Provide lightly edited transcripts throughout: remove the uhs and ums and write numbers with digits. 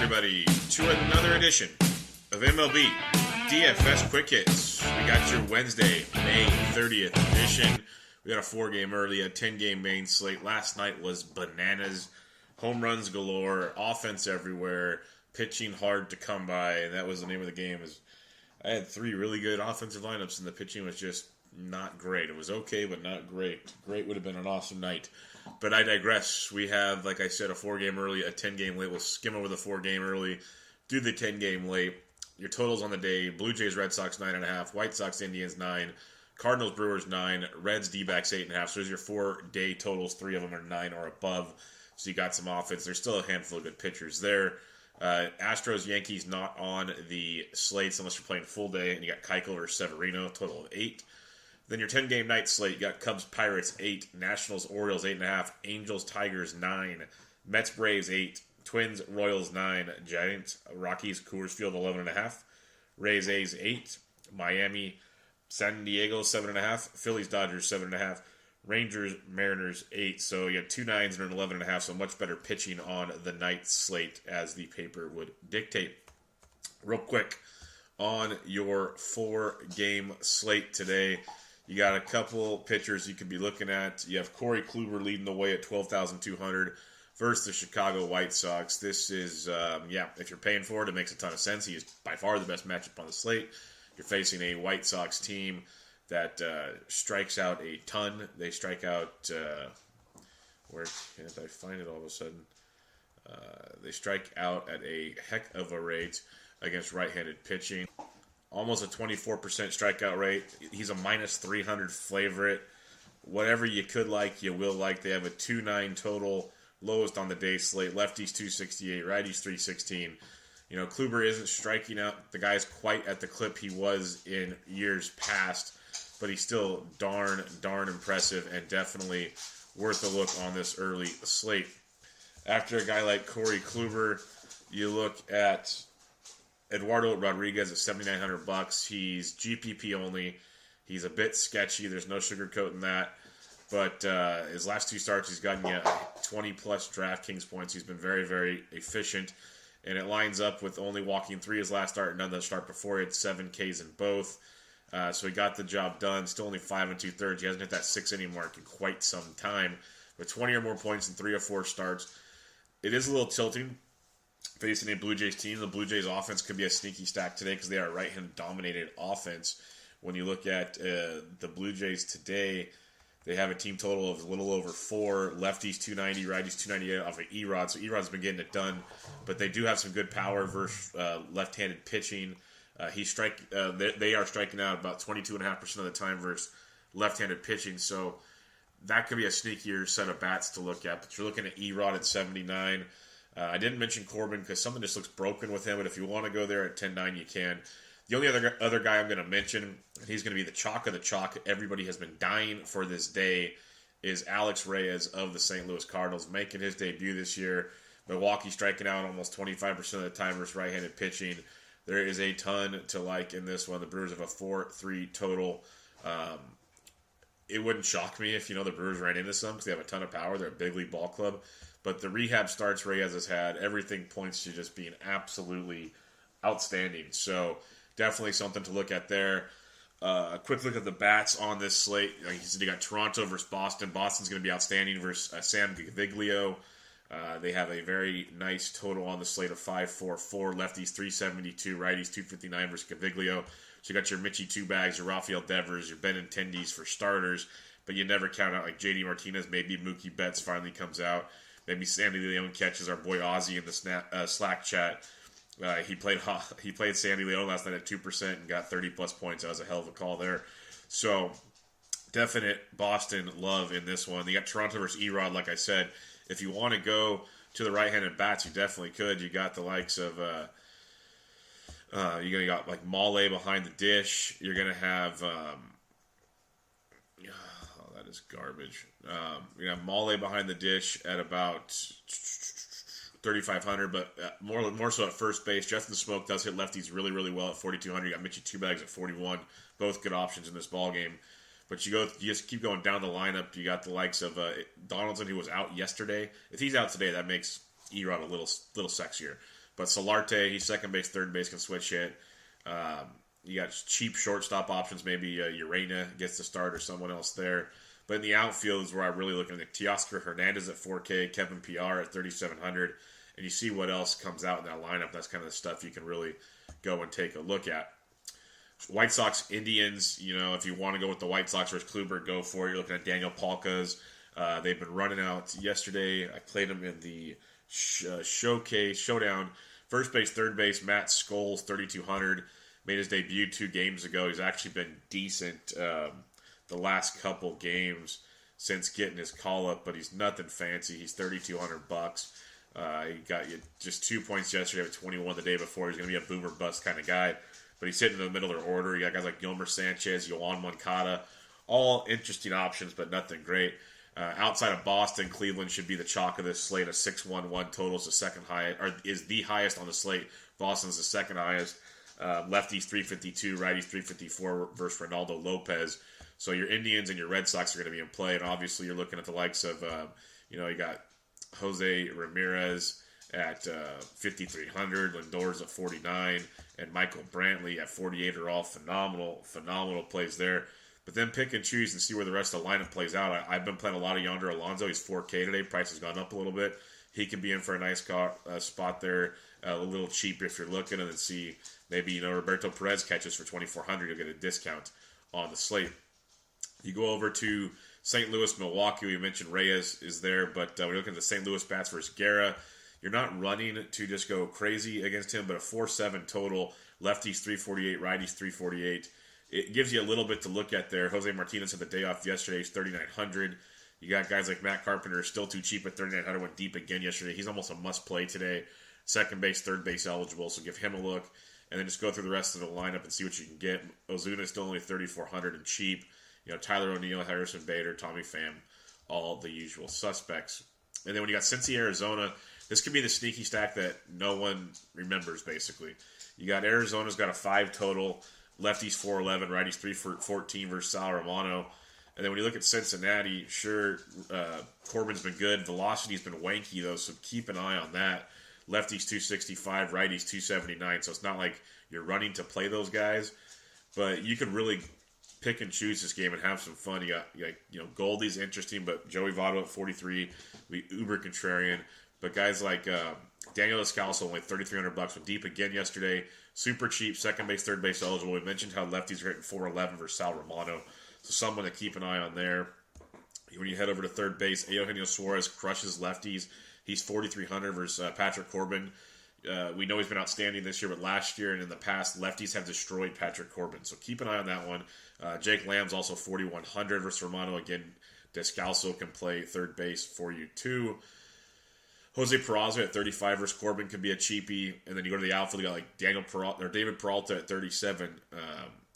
everybody, to another edition of MLB DFS Quick Hits. We got your Wednesday, May 30th edition. We got a 4-game early, a 10-game main slate. Last night was bananas. Home runs galore, offense everywhere, pitching hard to come by, and that was the name of the game. I had 3 really good offensive lineups, and the pitching was just not great. It was okay, but not great. Great would have been an awesome night. But I digress. We have, like I said, a 4-game early, a 10-game late. We'll skim over the 4-game early, do the 10-game late. Your totals on the day: Blue Jays, Red Sox 9.5, White Sox, Indians 9, Cardinals, Brewers 9, Reds, D-backs 8.5. So there's your 4-day totals. 3 of them are 9 or above. So you got some offense. There's still a handful of good pitchers there. Astros, Yankees not on the slates unless you're playing full day, and you got Keuchel or Severino, total of 8. Then your 10-game night slate, you got Cubs, Pirates 8, Nationals, Orioles 8.5, Angels, Tigers 9, Mets, Braves 8, Twins, Royals 9, Giants, Rockies, Coors Field 11.5, Rays, A's 8, Miami, San Diego 7.5, Phillies, Dodgers 7.5, Rangers, Mariners 8. So you got 2 9s and an 11.5. So much better pitching on the night slate as the paper would dictate. Real quick on your 4-game slate today. You got a couple pitchers you could be looking at. You have Corey Kluber leading the way at 12,200 versus the Chicago White Sox. This is, if you're paying for it, it makes a ton of sense. He is by far the best matchup on the slate. You're facing a White Sox team that strikes out a ton. They strike out, where can't I find it all of a sudden? They strike out at a heck of a rate against right-handed pitching. Almost a 24% strikeout rate. He's a minus 300 favorite. Whatever you could like, you will like. They have a 2.9 total, lowest on the day slate. Lefties 268, righties 316. You know, Kluber isn't striking out the guys quite at the clip he was in years past, but he's still darn impressive and definitely worth a look on this early slate. After a guy like Corey Kluber, you look at Eduardo Rodriguez at $7,900. He's GPP only. He's a bit sketchy. There's no sugarcoating that. But his last 2 starts, he's gotten 20-plus DraftKings points. He's been very, very efficient. And it lines up with only walking 3 his last start and none the start before. He had 7 Ks in both. So he got the job done. Still only 5 2/3. He hasn't hit that 6-inning mark in quite some time. With 20 or more points in 3 or 4 starts. It is a little tilting facing a Blue Jays team. The Blue Jays offense could be a sneaky stack today because they are a right-hand dominated offense. When you look at the Blue Jays today, they have a team total of a little over 4. Lefties 290, righties 298 off of Erod. So Erod's been getting it done. But they do have some good power versus left-handed pitching. They are striking out about 22.5% of the time versus left-handed pitching. So that could be a sneakier set of bats to look at. But you're looking at Erod at 79. I didn't mention Corbin because something just looks broken with him. But if you want to go there at 10.9, you can. The only other guy I'm going to mention, and he's going to be the chalk of the chalk, everybody has been dying for this day, is Alex Reyes of the St. Louis Cardinals, making his debut this year. Milwaukee striking out almost 25% of the time versus right-handed pitching. There is a ton to like in this one. The Brewers have a 4-3 total. It wouldn't shock me if, the Brewers ran into some because they have a ton of power. They're a big league ball club. But the rehab starts Reyes has had, everything points to just being absolutely outstanding. So definitely something to look at there. A quick look at the bats on this slate. Like you said, you got Toronto versus Boston. Boston's going to be outstanding versus Sam Gaviglio. They have a very nice total on the slate of 5.44. Lefties 372, righties 259 versus Gaviglio. So you got your Mitchie 2 bags, your Rafael Devers, your Benintendies for starters, but you never count out like JD Martinez. Maybe Mookie Betts finally comes out. Maybe Sandy Leon catches our boy Ozzy in the Slack chat. He played Sandy Leon last night at 2% and got 30-plus points. That was a hell of a call there. So definite Boston love in this one. You got Toronto versus Erod, like I said. If you want to go to the right-handed bats, you definitely could. You got the likes of you got like Mole behind the dish. You're gonna have that is garbage. You have Mole behind the dish at about 3,500, but more so at first base. Justin Smoke does hit lefties really, really well at 4,200. You got Mitchie 2 bags at 41. Both good options in this ball game. But you just keep going down the lineup. You got the likes of Donaldson, who was out yesterday. If he's out today, that makes Erod a little sexier. But Solarte, he's second base, third base, can switch hit. You got cheap shortstop options. Maybe Urena gets the start or someone else there. But in the outfield is where I'm really looking at Teoscar Hernandez at 4K, Kevin PR at 3,700. And you see what else comes out in that lineup. That's kind of the stuff you can really go and take a look at. White Sox, Indians, if you want to go with the White Sox versus Kluber, go for it. You're looking at Daniel Palkas. They've been running out yesterday. I played them in the showdown. First base, third base, Matt Scholes, 3,200. Made his debut 2 games ago. He's actually been decent the last couple games since getting his call up, but he's nothing fancy. He's $3,200. He got you just 2 points yesterday with 21 the day before. He's going to be a boomer bust kind of guy, but he's sitting in the middle of their order. You got guys like Gilmer Sanchez, Yoan Moncada, all interesting options, but nothing great. Outside of Boston, Cleveland should be the chalk of this slate. A 6-1-1 total is the second highest, or is the highest on the slate. Boston's the second highest. Lefties 352, righties 354 versus Ronaldo Lopez. So your Indians and your Red Sox are going to be in play, and obviously you're looking at the likes of, you got Jose Ramirez at 5,300, Lindor's at 49, and Michael Brantley at 48 are all phenomenal plays there. But then pick and choose and see where the rest of the lineup plays out. I've been playing a lot of Yonder Alonso. He's 4K today. Price has gone up a little bit. He can be in for a nice spot there, a little cheap if you're looking, and then see maybe Roberto Perez catches for 2,400. You'll get a discount on the slate. You go over to St. Louis, Milwaukee. We mentioned Reyes is there, but we're looking at the St. Louis bats versus Guerra. You're not running to just go crazy against him, but a 4-7 total. Lefties 348, righties 348. It gives you a little bit to look at there. Jose Martinez had the day off yesterday. He's 3,900. You got guys like Matt Carpenter, still too cheap at 3,900. Went deep again yesterday. He's almost a must-play today. Second base, third base eligible, so give him a look. And then just go through the rest of the lineup and see what you can get. Ozuna is still only 3,400 and cheap. Tyler O'Neill, Harrison Bader, Tommy Pham, all the usual suspects. And then when you got Cincy, Arizona, this could be the sneaky stack that no one remembers, basically. You got Arizona's got a 5 total, lefties 411, righties 314 versus Sal Romano. And then when you look at Cincinnati, sure, Corbin's been good. Velocity's been wanky, though, so keep an eye on that. Lefties 265, righties 279. So it's not like you're running to play those guys, but you could really pick and choose this game and have some fun. You got, Goldie's interesting, but Joey Votto at 43, we uber contrarian. But guys like Daniel Descalso, only $3,300, went deep again yesterday. Super cheap, second base, third base eligible. We mentioned how lefties are hitting 411 versus Sal Romano, so someone to keep an eye on there. When you head over to third base, Eugenio Suarez crushes lefties. He's 4,300 versus Patrick Corbin. We know he's been outstanding this year, but last year and in the past, lefties have destroyed Patrick Corbin. So keep an eye on that one. Jake Lamb's also 4,100 versus Romano. Again, Descalso can play third base for you too. Jose Peraza at 35 versus Corbin could be a cheapie. And then you go to the outfield, you got like David Peralta at 37.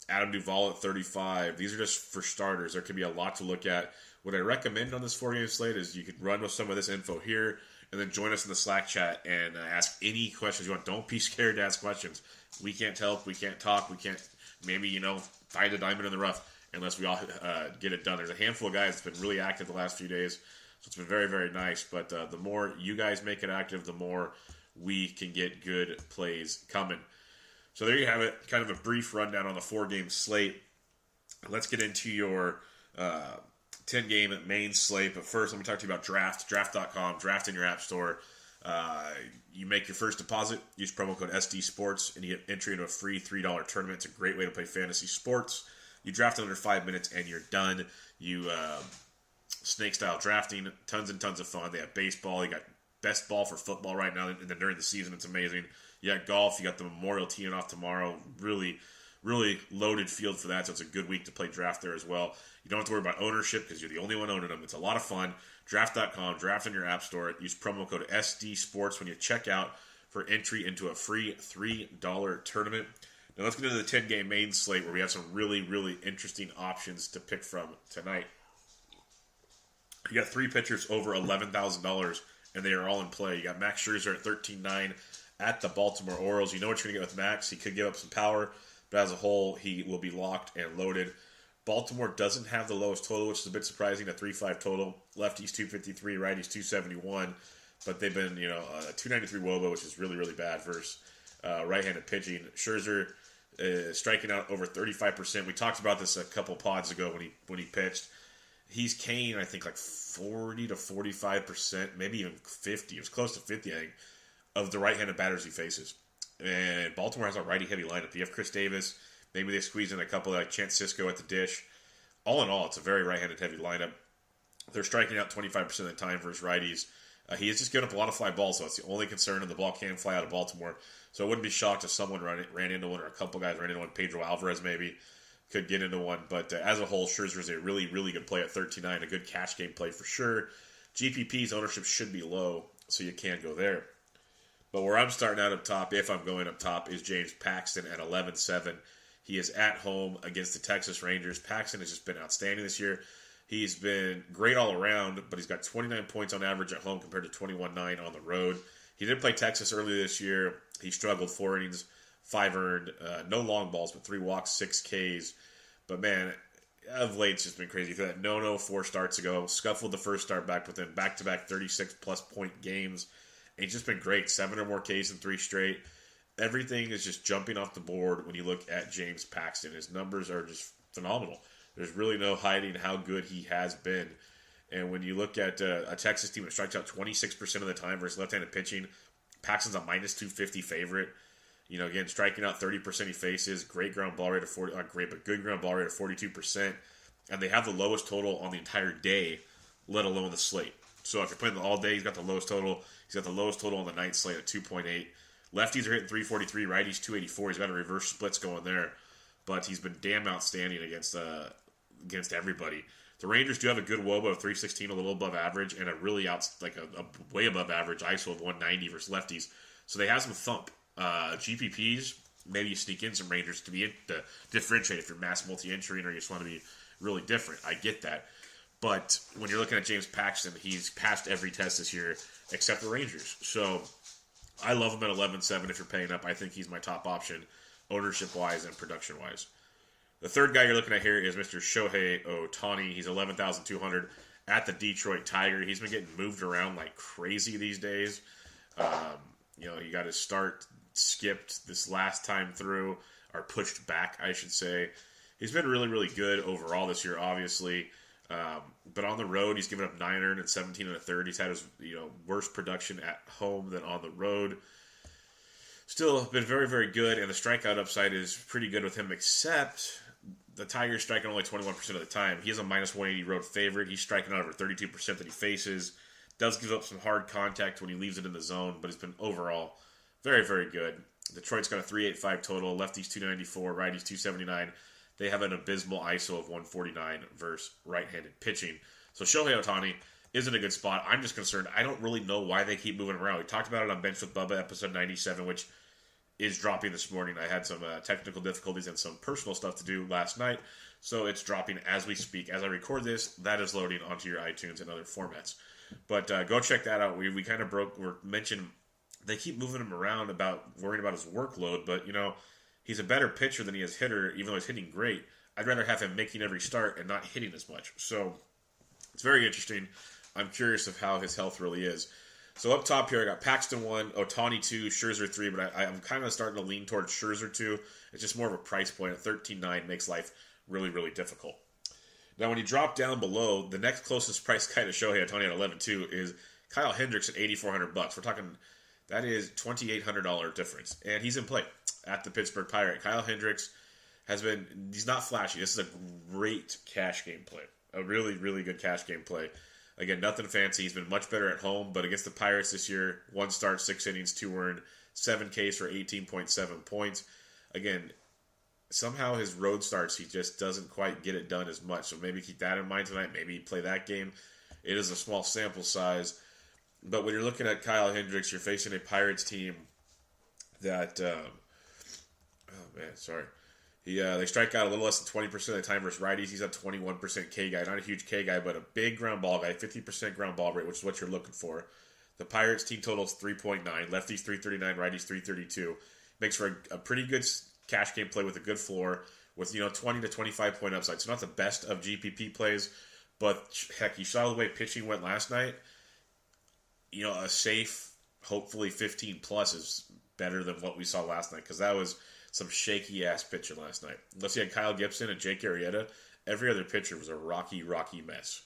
Adam Duvall at 35. These are just for starters. There could be a lot to look at. What I recommend on this 4-game slate is you could run with some of this info here and then join us in the Slack chat and ask any questions you want. Don't be scared to ask questions. We can't help. We can't talk. We can't maybe, find a diamond in the rough unless we all get it done. There's a handful of guys that's been really active the last few days, so it's been very, very nice. But the more you guys make it active, the more we can get good plays coming. So there you have it, kind of a brief rundown on the 4-game slate. Let's get into your 10-game main slate. But first, let me talk to you about draft.com, draft in your app store. You make your first deposit, use promo code SD Sports, and you get entry into a free $3 tournament. It's a great way to play fantasy sports. You draft in under 5 minutes, and you're done. You snake-style drafting, tons and tons of fun. They have baseball. You got best ball for football right now, and then during the season, it's amazing. You got golf. You got the Memorial teeing off tomorrow. Really, really loaded field for that, so it's a good week to play draft there as well. You don't have to worry about ownership because you're the only one owning them. It's a lot of fun. Draft.com, draft in your app store. Use promo code SD Sports when you check out for entry into a free $3 tournament. Now let's get into the 10-game main slate where we have some really, really interesting options to pick from tonight. You got 3 pitchers over $11,000, and they are all in play. You got Max Scherzer at $13,900 at the Baltimore Orioles. You know what you're going to get with Max. He could give up some power, but as a whole, he will be locked and loaded. Baltimore doesn't have the lowest total, which is a bit surprising, a 3.5 total. Lefties 253, righties 271. but they've been, 293 WOBA, which is really, really bad versus right-handed pitching. Scherzer striking out over 35%. We talked about this a couple pods ago when he pitched. He's Kane, I think, like 40 to 45%, maybe even 50. It was close to 50, I think, of the right-handed batters he faces. And Baltimore has a righty-heavy lineup. You have Chris Davis. Maybe they squeeze in a couple like Chance Sisco at the dish. All in all, it's a very right-handed heavy lineup. They're striking out 25% of the time versus righties. He has just given up a lot of fly balls, so it's the only concern, and the ball can fly out of Baltimore. So I wouldn't be shocked if someone ran into one, or a couple guys ran into one. Pedro Alvarez maybe could get into one. But as a whole, Scherzer is a really, really good play at 13.9, a good cash game play for sure. GPP's ownership should be low, so you can go there. But where I'm starting out up top, if I'm going up top, is James Paxton at 11.7. He is at home against the Texas Rangers. Paxton has just been outstanding this year. He's been great all around, but he's got 29 points on average at home compared to 21.9 on the road. He did play Texas earlier this year. He struggled, 4 innings, 5 earned, no long balls, but 3 walks, 6 Ks. But man, of late it's just been crazy. For that no 4 starts ago, scuffled the first start back within back-to-back 36-plus point games. And he's just been great, 7 or more Ks in 3 straight. Everything is just jumping off the board when you look at James Paxton. His numbers are just phenomenal. There's really no hiding how good he has been. And when you look at a Texas team that strikes out 26% of the time versus left-handed pitching, Paxton's a minus 250 favorite. Again, striking out 30% he faces. Great ground ball rate of 40, not great, but good ground ball rate of 42%. And they have the lowest total on the entire day, let alone the slate. So if you're playing all day, he's got the lowest total. He's got the lowest total on the night slate at 2.8. Lefties are hitting 343, righties 284. He's got a reverse splits going there. But he's been damn outstanding against everybody. The Rangers do have a good WOBA of 316, a little above average, and a really a way above average ISO of 190 versus lefties. So they have some thump. GPPs, maybe you sneak in some Rangers to differentiate if you're mass multi-entering or you just want to be really different. I get that. But when you're looking at James Paxton, he's passed every test this year except the Rangers. So I love him at 11.7 if you're paying up. I think he's my top option, ownership-wise and production-wise. The third guy you're looking at here is Mr. Shohei Ohtani. He's 11,200 at the Detroit Tiger. He's been getting moved around like crazy these days. He got his start skipped this last time through, or pushed back, I should say. He's been really, really good overall this year, obviously. But on the road, he's given up 9 earned and 17 and a third. He's had his worst production at home than on the road. Still been very, very good, and the strikeout upside is pretty good with him, except the Tigers striking only 21% of the time. He is a minus 180 road favorite. He's striking out over 32% that he faces. Does give up some hard contact when he leaves it in the zone, but he's been overall very, very good. Detroit's got a 385 total. Lefties 294, righties 279. They have an abysmal ISO of 149 versus right-handed pitching. So Shohei Ohtani is in a good spot. I'm just concerned. I don't really know why they keep moving around. We talked about it on Bench with Bubba, episode 97, which is dropping this morning. I had some technical difficulties and some personal stuff to do last night, so it's dropping as we speak. As I record this, that is loading onto your iTunes and other formats. But go check that out. We kind of mentioned they keep moving him around about worrying about his workload, but he's a better pitcher than he is hitter, even though he's hitting great. I'd rather have him making every start and not hitting as much. So it's very interesting. I'm curious of how his health really is. So up top here, I got Paxton 1, Ohtani 2, Scherzer 3, but I'm kind of starting to lean towards Scherzer 2. It's just more of a price point at 13.9, makes life really, really difficult. Now, when you drop down below, the next closest price guy to Shohei Ohtani at 11.2 is Kyle Hendricks at $8,400. We're talking, that is $2,800 difference. And he's in play at the Pittsburgh Pirate. Kyle Hendricks he's not flashy. This is a great cash game play. A really, really good cash game play. Again, nothing fancy. He's been much better at home, but against the Pirates this year, 1 start, 6 innings, 2 earned, 7 Ks for 18.7 points. Again, somehow his road starts, he just doesn't quite get it done as much. So maybe keep that in mind tonight. Maybe play that game. It is a small sample size. But when you're looking at Kyle Hendricks, you're facing a Pirates team that, they strike out a little less than 20% of the time versus righties. He's a 21% K guy. Not a huge K guy, but a big ground ball guy. 50% ground ball rate, which is what you're looking for. The Pirates team total is 3.9. Lefties 339, righties 332. Makes for a pretty good cash game play with a good floor with 20 to 25 point upside. So not the best of GPP plays, but heck, you saw the way pitching went last night. a safe, hopefully 15 plus is better than what we saw last night, because that was some shaky ass pitching last night. Unless you had Kyle Gibson and Jake Arrieta, every other pitcher was a rocky mess.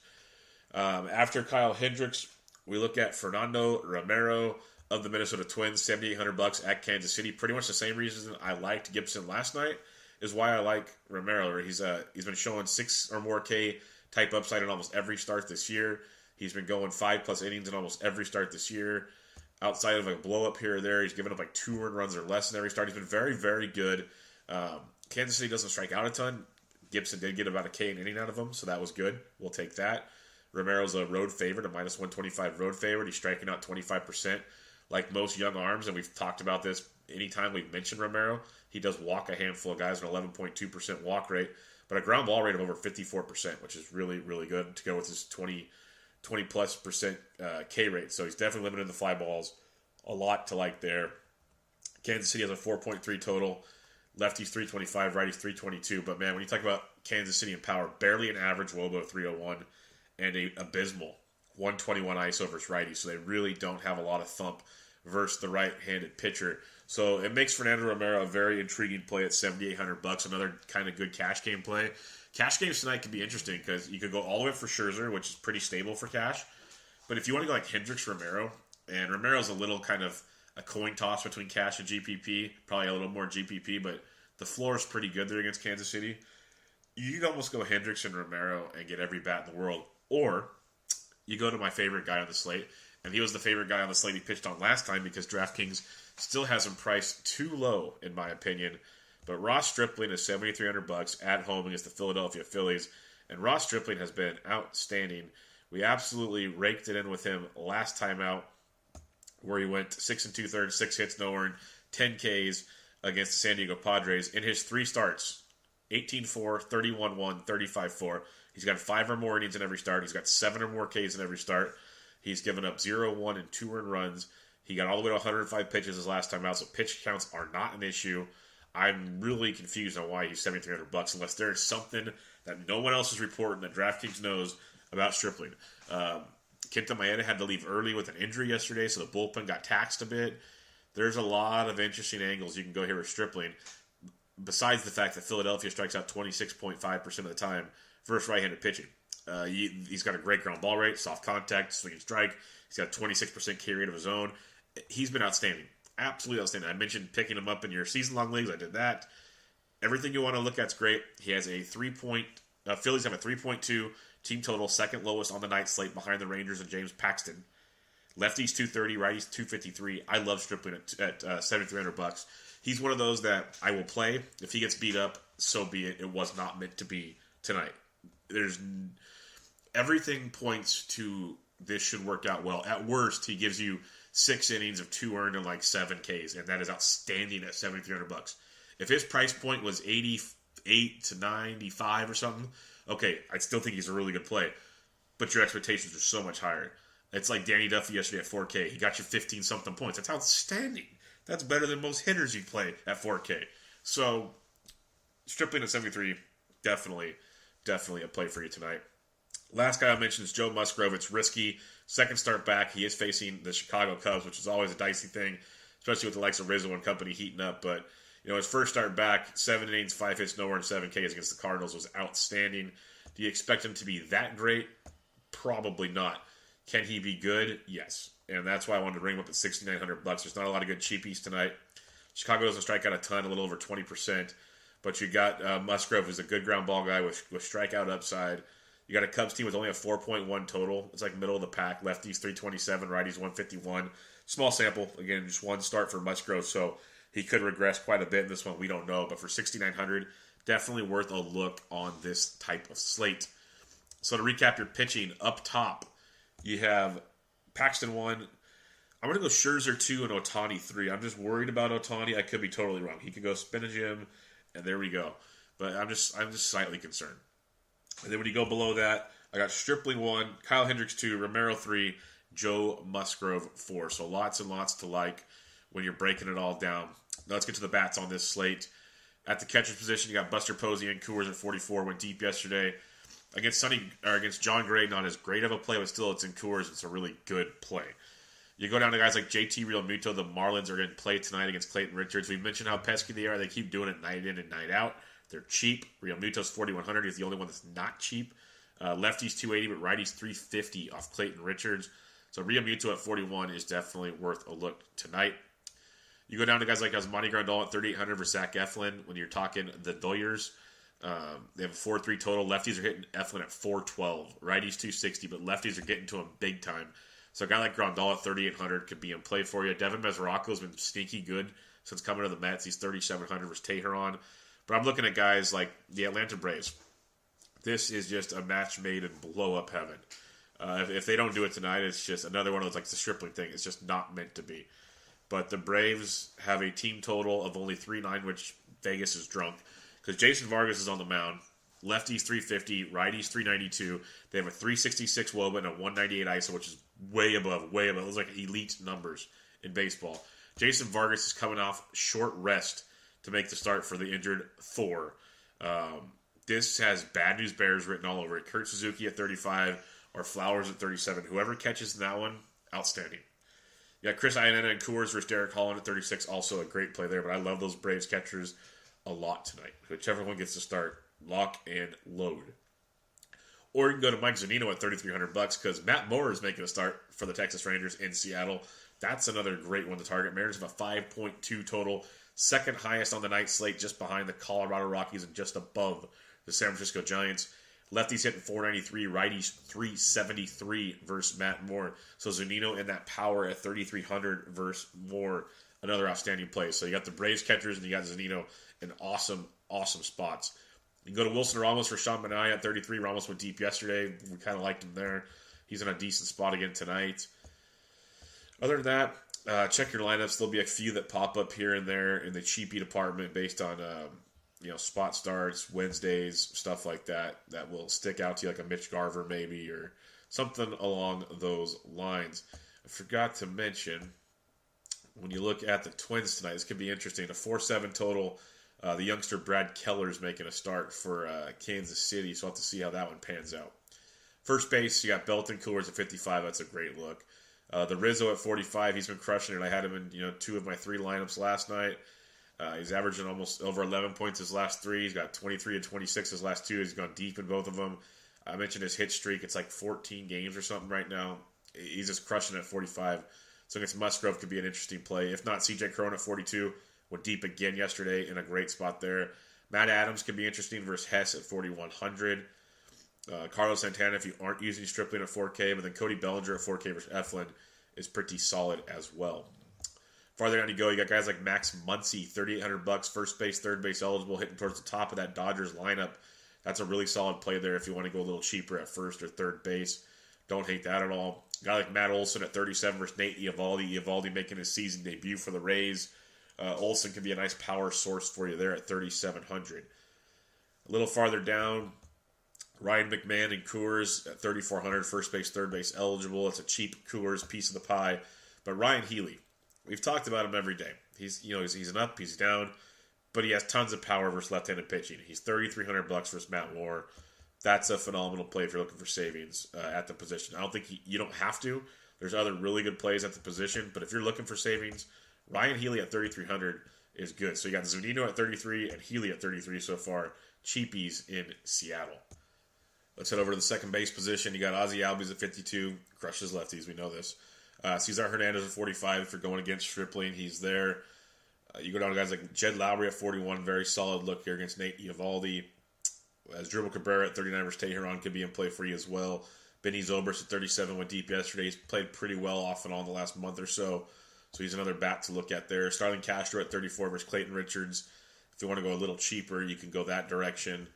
After Kyle Hendricks, we look at Fernando Romero of the Minnesota Twins, $7,800 at Kansas City. Pretty much the same reason I liked Gibson last night is why I like Romero. He's been showing 6 or more K type upside in almost every start this year. He's been going 5+ innings in almost every start this year. Outside of a blow up here or there, he's given up like 2 earned runs or less in every start. He's been very, very good. Kansas City doesn't strike out a ton. Gibson did get about a K an inning out of him, so that was good. We'll take that. Romero's a road favorite, a -125 road favorite. He's striking out 25%, like most young arms, and we've talked about this anytime we've mentioned Romero. He does walk a handful of guys, an 11.2% walk rate, but a ground ball rate of over 54%, which is really, really good to go with his 20+% K rate. So he's definitely limited the fly balls. A lot to like there. Kansas City has a 4.3 total. Lefties 325, righties 322. But man, when you talk about Kansas City and power, barely an average WOBA 301 and a abysmal 121 ISO versus righties. So they really don't have a lot of thump versus the right-handed pitcher. So it makes Fernando Romero a very intriguing play at $7,800. Another kind of good cash game play. Cash games tonight could be interesting because you could go all the way up for Scherzer, which is pretty stable for cash. But if you want to go like Hendricks Romero, and Romero's a little kind of a coin toss between cash and GPP, probably a little more GPP, but the floor is pretty good there against Kansas City. You can almost go Hendricks and Romero and get every bat in the world. Or you go to my favorite guy on the slate, and he was the favorite guy on the slate he pitched on last time because DraftKings still has him priced too low, in my opinion. But Ross Stripling is $7,300 at home against the Philadelphia Phillies. And Ross Stripling has been outstanding. We absolutely raked it in with him last time out, where he went 6 2/3, 6 hits, no earned, 10 Ks against the San Diego Padres. In his 3 starts, 18-4, 31-1, 35-4. He's got 5 or more innings in every start. He's got 7 or more Ks in every start. He's given up 0, 1, and 2 earned runs. He got all the way to 105 pitches his last time out, so pitch counts are not an issue. I'm really confused on why he's $7,300 unless there is something that no one else is reporting that DraftKings knows about Stripling. Kenta Maeda had to leave early with an injury yesterday, so the bullpen got taxed a bit. There's a lot of interesting angles you can go here with Stripling, besides the fact that Philadelphia strikes out 26.5% of the time versus right-handed pitching. He's got a great ground ball rate, soft contact, swing and strike. He's got a 26% K rate of his own. He's been outstanding. Absolutely outstanding. I mentioned picking him up in your season-long leagues. I did that. Everything you want to look at is great. He has a Phillies have a 3.2 team total, second lowest on the night slate behind the Rangers and James Paxton. Lefties 230, righties 253. I love Stripling at $7,300. He's one of those that I will play. If he gets beat up, so be it. It was not meant to be tonight. Everything points to this should work out well. At worst, he gives you 6 innings of 2 earned and like 7 Ks, and that is outstanding at $7,300. If his price point was 88 to 95 or something, okay, I still think he's a really good play, but your expectations are so much higher. It's like Danny Duffy yesterday at 4K. He got you 15-something points. That's outstanding. That's better than most hitters you play at 4K. So, Stripling at 73, definitely a play for you tonight. Last guy I mentioned is Joe Musgrove. It's risky. Second start back. He is facing the Chicago Cubs, which is always a dicey thing, especially with the likes of Rizzo and company heating up. But, his first start back, 7 innings, 5 hits, no earned, 7 Ks against the Cardinals was outstanding. Do you expect him to be that great? Probably not. Can he be good? Yes. And that's why I wanted to bring him up at $6,900. There's not a lot of good cheapies tonight. Chicago doesn't strike out a ton, a little over 20%. But you got Musgrove, who's a good ground ball guy with strikeout upside. You got a Cubs team with only a 4.1 total. It's like middle of the pack. Lefties 327, righties 151. Small sample. Again, just one start for Musgrove, so he could regress quite a bit in this one. We don't know. But for $6,900, definitely worth a look on this type of slate. So to recap your pitching, up top, you have Paxton 1. I'm going to go Scherzer 2 and Ohtani 3. I'm just worried about Ohtani. I could be totally wrong. He could go spin a gym, and there we go. But I'm just slightly concerned. And then when you go below that, I got Stripling 1, Kyle Hendricks 2, Romero 3, Joe Musgrove 4. So lots and lots to like when you're breaking it all down. Now let's get to the bats on this slate. At the catcher's position, you got Buster Posey and Coors at 44. Went deep yesterday. Against John Gray, not as great of a play, but still it's in Coors. It's a really good play. You go down to guys like JT Realmuto. The Marlins are going to play tonight against Clayton Richards. We've mentioned how pesky they are. They keep doing it night in and night out. They're cheap. Realmuto's 4,100. He's the only one that's not cheap. Lefty's 280, but righty's 350 off Clayton Richards. So Realmuto at 41 is definitely worth a look tonight. You go down to guys like Yasmani Grandal at 3,800 for Zach Eflin. When you're talking the Doyers, they have a 4-3 total. Lefties are hitting Eflin at 412. Righties 260, but lefties are getting to him big time. So a guy like Grandal at 3,800 could be in play for you. Devin Mesoraco's been sneaky good since coming to the Mets. He's 3,700 versus Teheran. But I'm looking at guys like the Atlanta Braves. This is just a match made in blow-up heaven. If they don't do it tonight, it's just another one of those, like the Stripling thing. It's just not meant to be. But the Braves have a team total of only 3.9, which Vegas is drunk. Because Jason Vargas is on the mound. Lefties 350, righties 392. They have a 366 WOBA and a 198 ISO, which is way above. Those are like elite numbers in baseball. Jason Vargas is coming off short rest to make the start for the injured Thor. This has Bad News Bears written all over it. Kurt Suzuki at 35 or Flowers at 37. Whoever catches in that one, outstanding. You got Chris Iannetta and Coors versus Derek Holland at 36. Also a great play there, but I love those Braves catchers a lot tonight. Whichever one gets to start, lock and load. Or you can go to Mike Zunino at $3,300 because Matt Moore is making a start for the Texas Rangers in Seattle. That's another great one to target. Mariners have a 5.2 total. Second highest on the night slate, just behind the Colorado Rockies and just above the San Francisco Giants. Lefties hitting 493, righties 373 versus Matt Moore. So Zunino and that power at 3,300 versus Moore, another outstanding play. So you got the Braves catchers and you got Zunino in awesome spots. You can go to Wilson Ramos for Sean Manaea at 33. Ramos went deep yesterday. We kind of liked him there. He's in a decent spot again tonight. Other than that, check your lineups. There'll be a few that pop up here and there in the cheapie department based on spot starts, Wednesdays, stuff like that will stick out to you, like a Mitch Garver maybe or something along those lines. I forgot to mention, when you look at the Twins tonight, this could be interesting. A 4-7 total. The youngster Brad Keller's making a start for Kansas City, so I'll have to see how that one pans out. First base, you got Belton Coors at 55. That's a great look. The Rizzo at 45. He's been crushing it. I had him in 2 of my 3 lineups last night. He's averaging almost over 11 points his last 3. He's got 23 and 26 his last 2. He's gone deep in both of them. I mentioned his hit streak. It's like 14 games or something right now. He's just crushing it at 45. So against Musgrove could be an interesting play. If not, CJ Cron at 42. Went deep again yesterday in a great spot there. Matt Adams could be interesting versus Hess at 4,100. Carlos Santana, if you aren't using Stripling at 4K, but then Cody Bellinger at 4K versus Eflin is pretty solid as well. Farther down you go, you got guys like Max Muncy, $3,800, first base, third base eligible, hitting towards the top of that Dodgers lineup. That's a really solid play there if you want to go a little cheaper at first or third base. Don't hate that at all. A guy like Matt Olson at 37 versus Nate Eovaldi. Eovaldi making his season debut for the Rays. Olson can be a nice power source for you there at 3,700. A little farther down, Ryan McMahon and Coors at 3,400, first base, third base eligible. It's a cheap Coors piece of the pie. But Ryan Healy, we've talked about him every day. He's an up, he's down, but he has tons of power versus left-handed pitching. He's $3,300 versus Matt Moore. That's a phenomenal play if you're looking for savings at the position. I don't think you don't have to. There's other really good plays at the position, but if you're looking for savings, Ryan Healy at 3,300 is good. So you got Zunino at 33 and Healy at 33 so far. Cheapies in Seattle. Let's head over to the second base position. You got Ozzie Albies at 52. Crushes lefties. We know this. Cesar Hernandez at 45. If you're going against Stripling, he's there. You go down to guys like Jed Lowry at 41. Very solid look here against Nate Eovaldi. As Dribble Cabrera at 39 versus Teheran could be in play for you as well. Benny Zobrist at 37 went deep yesterday. He's played pretty well off and on the last month or so. So he's another bat to look at there. Starling Castro at 34 versus Clayton Richards. If you want to go a little cheaper, you can go that direction.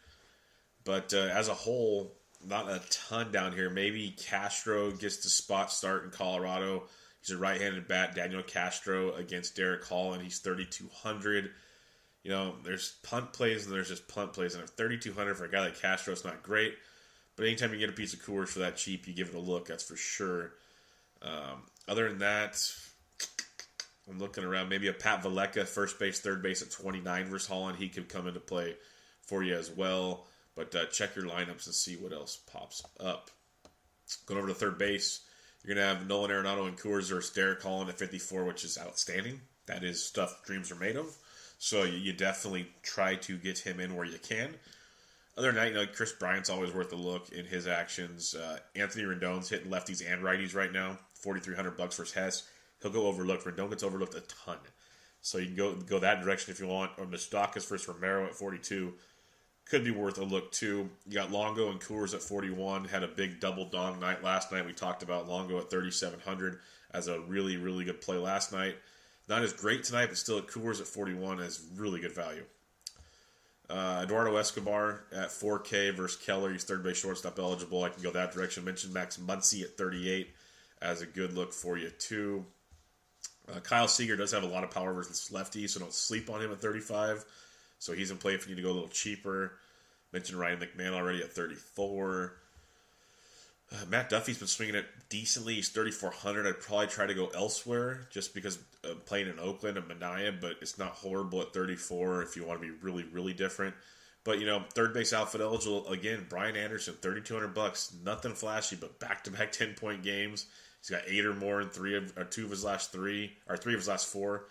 But as a whole, not a ton down here. Maybe Castro gets the spot start in Colorado. He's a right-handed bat. Daniel Castro against Derek Hall, and he's 3,200. There's punt plays and there's just punt plays. And if 3,200 for a guy like Castro, it's not great. But anytime you get a piece of Coors for that cheap, you give it a look. That's for sure. Other than that, I'm looking around. Maybe a Pat Vallecca, first base, third base at 29 versus Holland. He could come into play for you as well. But check your lineups and see what else pops up. Going over to third base, You're going to have Nolan Arenado and Coors versus Derek Holland at 54, which is outstanding. That is stuff dreams are made of. So you definitely try to get him in where you can. Other than that, Chris Bryant's always worth a look in his actions. Anthony Rendon's hitting lefties and righties right now. $4,300 versus Hess. He'll go overlooked. Rendon gets overlooked a ton. So you can go that direction if you want. Or Moustakas versus Romero at 42. Could be worth a look too. You got Longo and Coors at 41. Had a big double dong night last night. We talked about Longo at 3,700 as a really, really good play last night. Not as great tonight, but still at Coors at 41 as really good value. Eduardo Escobar at 4K versus Keller. He's third base shortstop eligible. I can go that direction. Mentioned Max Muncy at 38 as a good look for you too. Kyle Seager does have a lot of power versus lefty, so don't sleep on him at 35. So he's in play if you need to go a little cheaper. Mentioned Ryan McMahon already at 34. Matt Duffy's been swinging it decently. He's 3,400. I'd probably try to go elsewhere just because playing in Oakland and Mania, but it's not horrible at 34 if you want to be really, really different. But, third base outfit eligible, again, Brian Anderson, $3,200. Nothing flashy, but back-to-back 10-point games. He's got 8 or more in three of his last 4.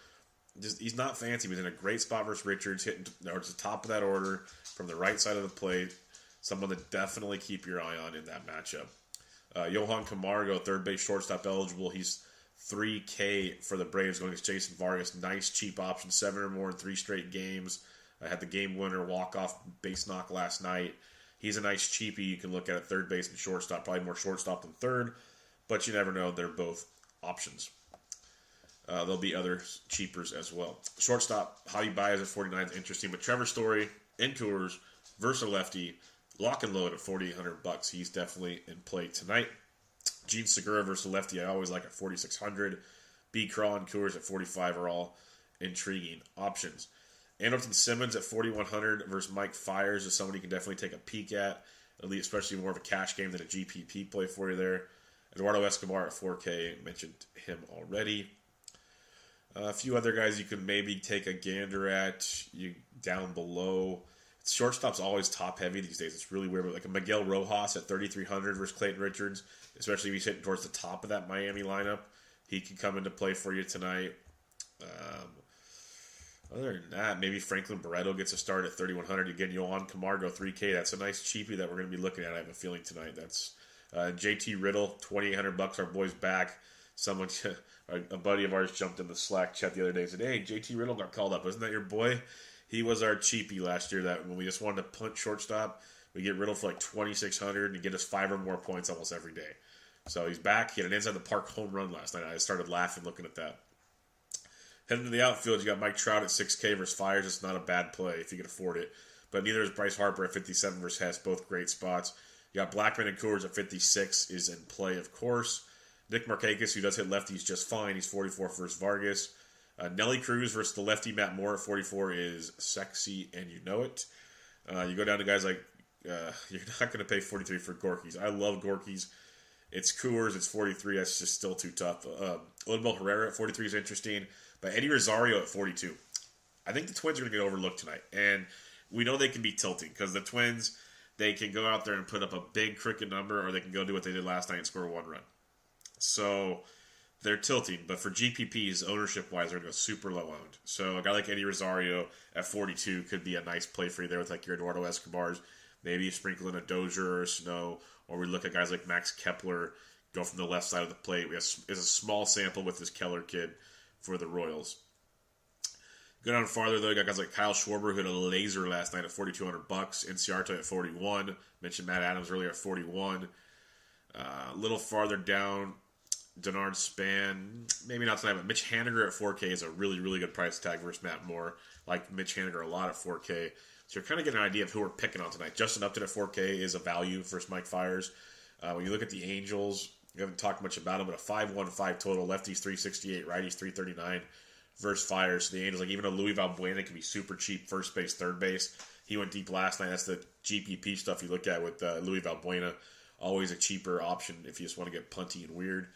He's not fancy, but he's in a great spot versus Richards, hitting towards the top of that order from the right side of the plate. Someone to definitely keep your eye on in that matchup. Johan Camargo, third base shortstop eligible. He's $3K for the Braves going against Jason Vargas. Nice cheap option, 7 or more in 3 straight games. I had the game winner walk-off base knock last night. He's a nice cheapie you can look at third base and shortstop. Probably more shortstop than third, but you never know. They're both options. There'll be other cheapers as well. Shortstop, Javi Baez at 49 is interesting, but Trevor Story in Coors versus a lefty, lock and load at $4,800. He's definitely in play tonight. Gene Segura versus lefty, I always like at 4,600. B. Craw and Coors at 45 are all intriguing options. Andrelton Simmons at 4,100 versus Mike Fiers is someone you can definitely take a peek at least especially more of a cash game than a GPP play for you there. Eduardo Escobar at 4K, mentioned him already. A few other guys you can maybe take a gander at down below. Shortstop's always top heavy these days. It's really weird, but like a Miguel Rojas at 3,300 versus Clayton Richards, especially if he's hitting towards the top of that Miami lineup, he can come into play for you tonight. Other than that, maybe Franklin Barreto gets a start at 3,100. Again, Yohan Camargo 3K. That's a nice cheapie that we're going to be looking at. I have a feeling tonight. That's JT Riddle, $2,800. Our boy's back. Someone, a buddy of ours, jumped in the Slack chat the other day and said, "Hey, JT Riddle got called up. Isn't that your boy?" He was our cheapie last year. That when we just wanted to punt shortstop, we get Riddle for like 2,600 and get us 5 or more points almost every day. So he's back. He had an inside the park home run last night. I started laughing looking at that. Heading to the outfield, you got Mike Trout at 6K versus Fiers. It's not a bad play if you can afford it. But neither is Bryce Harper at 57 versus Hess. Both great spots. You got Blackman and Coors at 56 is in play, of course. Nick Markakis, who does hit lefties just fine. He's 44 versus Vargas. Nelly Cruz versus the lefty Matt Moore at 44 is sexy, and you know it. You go down to guys like, you're not going to pay 43 for Gorky's. I love Gorky's. It's Coors, it's 43. That's just still too tough. Odubel Herrera at 43 is interesting. But Eddie Rosario at 42. I think the Twins are going to get overlooked tonight. And we know they can be tilting because the Twins, they can go out there and put up a big cricket number, or they can go do what they did last night and score 1 run. So they're tilting. But for GPPs, ownership-wise, they're going to go super low owned. So a guy like Eddie Rosario at 42 could be a nice play for you there with like your Eduardo Escobars. Maybe you sprinkle in a Dozier or a Snow. Or we look at guys like Max Kepler go from the left side of the plate. It's a small sample with this Keller kid for the Royals. Go down farther, though, you got guys like Kyle Schwarber, who had a laser last night at $4,200. Inciarte at 41. Mentioned Matt Adams earlier at 41. A little farther down, Denard Span, maybe not tonight, but Mitch Haniger at 4K is a really, really good price tag versus Matt Moore. Like Mitch Haniger a lot at 4K. So you're kind of getting an idea of who we're picking on tonight. Justin Upton at 4K is a value versus Mike Fiers. When you look at the Angels, we haven't talked much about them, but a 5.15 total. Lefties 368, righties 339 versus Fiers. So the Angels, like even a Louis Valbuena can be super cheap, first base, third base. He went deep last night. That's the GPP stuff you look at with Louis Valbuena. Always a cheaper option if you just want to get punty and weird.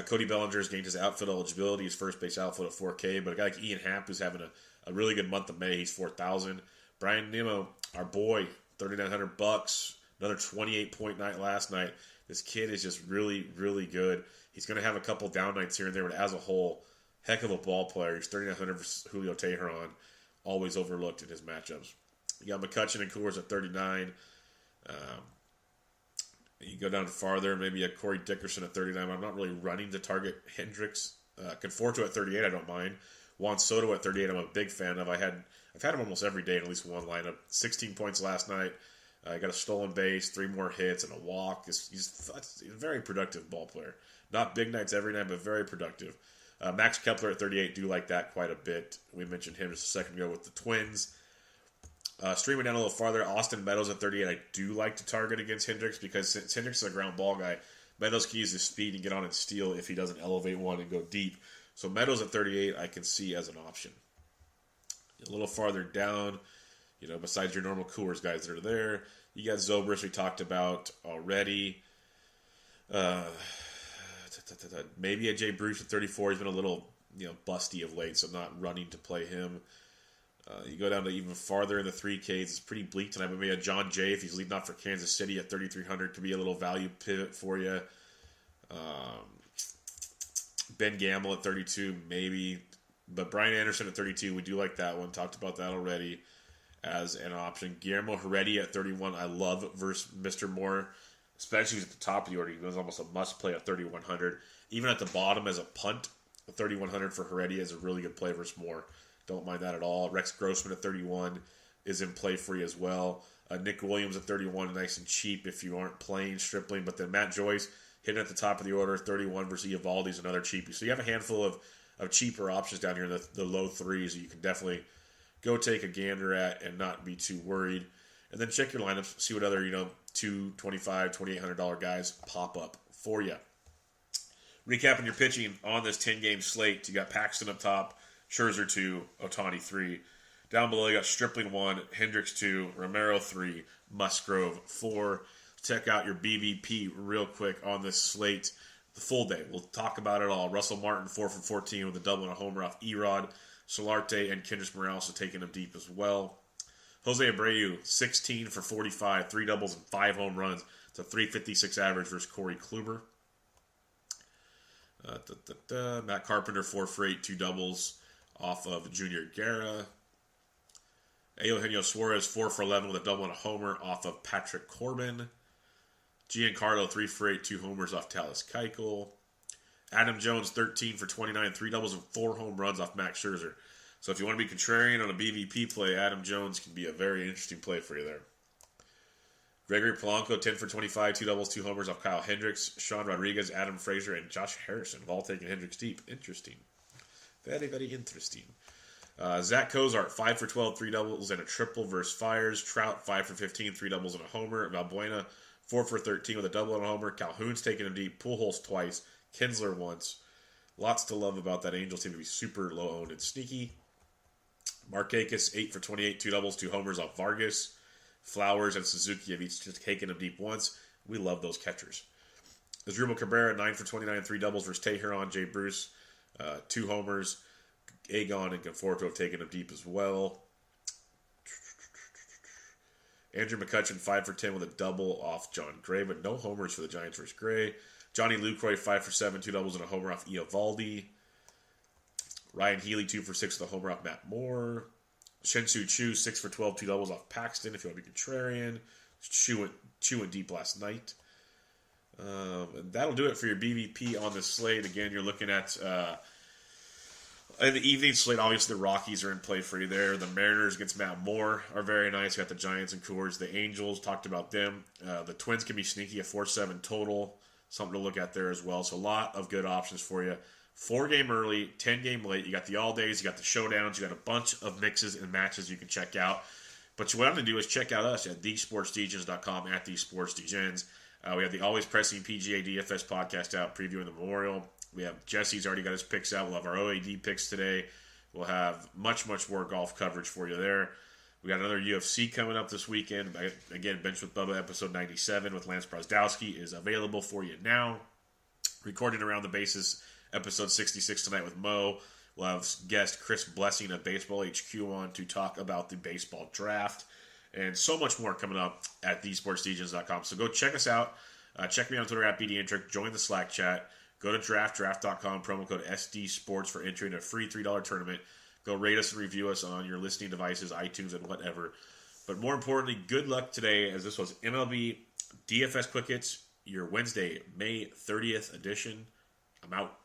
Cody Bellinger's gained his outfield eligibility, his first base outfield at 4K. But a guy like Ian Happ, who's having a really good month of May, he's 4,000. Brian Nimmo, our boy, $3,900. Another 28-point night last night. This kid is just really, really good. He's going to have a couple down nights here and there, but as a whole, heck of a ball player. He's 3,900 versus Julio Teheran, always overlooked in his matchups. You got McCutchen and Coors at 39. You go down farther, maybe a Corey Dickerson at 39. I'm not really running to target Hendricks. Conforto at 38, I don't mind. Juan Soto at 38, I'm a big fan of. I've had him almost every day in at least one lineup. 16 points last night. Got a stolen base, 3 more hits, and a walk. He's a very productive ball player. Not big nights every night, but very productive. Max Kepler at 38, do like that quite a bit. We mentioned him just a second ago with the Twins. Streaming down a little farther, Austin Meadows at 38, I do like to target against Hendricks because since Hendricks is a ground ball guy, Meadows can use his speed and get on and steal if he doesn't elevate one and go deep. So Meadows at 38, I can see as an option. A little farther down, besides your normal Coors guys that are there, you got Zobrist we talked about already. Maybe a Jay Bruce at 34. He's been a little, busty of late, so I'm not running to play him. You go down to even farther in the 3Ks. It's pretty bleak tonight, but maybe a John Jay, if he's leading off for Kansas City at 3,300, could be a little value pivot for you. Ben Gamble at 32, maybe. But Brian Anderson at 32, we do like that one. Talked about that already as an option. Guillermo Heredia at 31, I love versus Mr. Moore, especially at the top of the order. He was almost a must-play at 3,100. Even at the bottom as a punt, 3,100 for Heredia is a really good play versus Moore. Don't mind that at all. Rex Grossman at 31 is in play for you as well. Nick Williams at 31, nice and cheap if you aren't playing Stripling. But then Matt Joyce hitting at the top of the order, 31 versus Eovaldi is another cheapie. So you have a handful of cheaper options down here in the low threes that you can definitely go take a gander at and not be too worried. And then check your lineups, see what other, $225, $2,800 guys pop up for you. Recapping your pitching on this 10-game slate, you got Paxton up top, Scherzer 2, Ohtani 3. Down below, you got Stripling 1, Hendricks 2, Romero 3, Musgrove 4. Check out your BVP real quick on this slate. The full day. We'll talk about it all. Russell Martin 4 for 14 with a double and a homer off Erod. Solarte and Kendrys Morales are taking him deep as well. Jose Abreu 16 for 45, 3 doubles and 5 home runs. It's a 356 average versus Corey Kluber. Matt Carpenter 4 for 8, 2 doubles off of Junior Guerra. Eugenio Suarez 4 for 11 with a double and a homer off of Patrick Corbin. Giancarlo 3 for 8, 2 homers off Talis Keuchel. Adam Jones 13 for 29, 3 doubles and 4 home runs off Max Scherzer. So if you want to be contrarian on a BVP play, Adam Jones can be a very interesting play for you there. Gregory Polanco 10 for 25, 2 doubles, 2 homers off Kyle Hendricks. Sean Rodriguez, Adam Frazier, and Josh Harrison have all taken Hendricks deep. Interesting. Very, very interesting. Zach Cozart, 5 for 12, 3 doubles and a triple versus Fires. Trout, 5 for 15, 3 doubles and a homer. Valbuena, 4 for 13 with a double and a homer. Calhoun's taking him deep. Pujols twice. Kinsler once. Lots to love about that. Angels team to be super low owned and sneaky. Markakis, 8 for 28, 2 doubles, 2 homers off Vargas. Flowers and Suzuki have each just taken him deep once. We love those catchers. Asdrubal Cabrera, 9 for 29, 3 doubles versus Teheran. Jay Bruce, 2 homers. Agon and Conforto have taken him deep as well. Andrew McCutchen, 5 for 10 with a double off John Gray, but no homers for the Giants versus Gray. Johnny Lucroy, 5 for 7, 2 doubles and a homer off Eovaldi. Ryan Healy, 2 for 6 with a homer off Matt Moore. Shin-Soo Choo, 6 for 12, 2 doubles off Paxton, if you want to be contrarian. Choo went deep last night. And that'll do it for your BVP on this slate. Again, you're looking at... in the evening slate, obviously the Rockies are in play for you there. The Mariners against Matt Moore are very nice. You got the Giants and Coors. The Angels, talked about them. The Twins can be sneaky, a 4-7 total. Something to look at there as well. So a lot of good options for you. 4-game early, 10-game late. You got the all-days, you got the showdowns, you got a bunch of mixes and matches you can check out. But what I'm going to do is check out us at thesportsdegens.com, at thesportsdegens. We have the Always Pressing PGA DFS podcast out, previewing the Memorial. We have Jesse's already got his picks out. We'll have our OAD picks today. We'll have much, much more golf coverage for you there. We got another UFC coming up this weekend. Again, Bench with Bubba episode 97 with Lance Brosdowski is available for you now. Recording Around the Bases episode 66 tonight with Mo. We'll have guest Chris Blessing of Baseball HQ on to talk about the baseball draft. And so much more coming up at thesportsdegens.com. So go check us out. Check me out on Twitter at BDintric. Join the Slack chat. Go to draft.com, promo code SD Sports for entering a free $3 tournament. Go rate us and review us on your listening devices, iTunes, and whatever. But more importantly, good luck today, as this was MLB DFS Quick Hits, your Wednesday, May 30th edition. I'm out.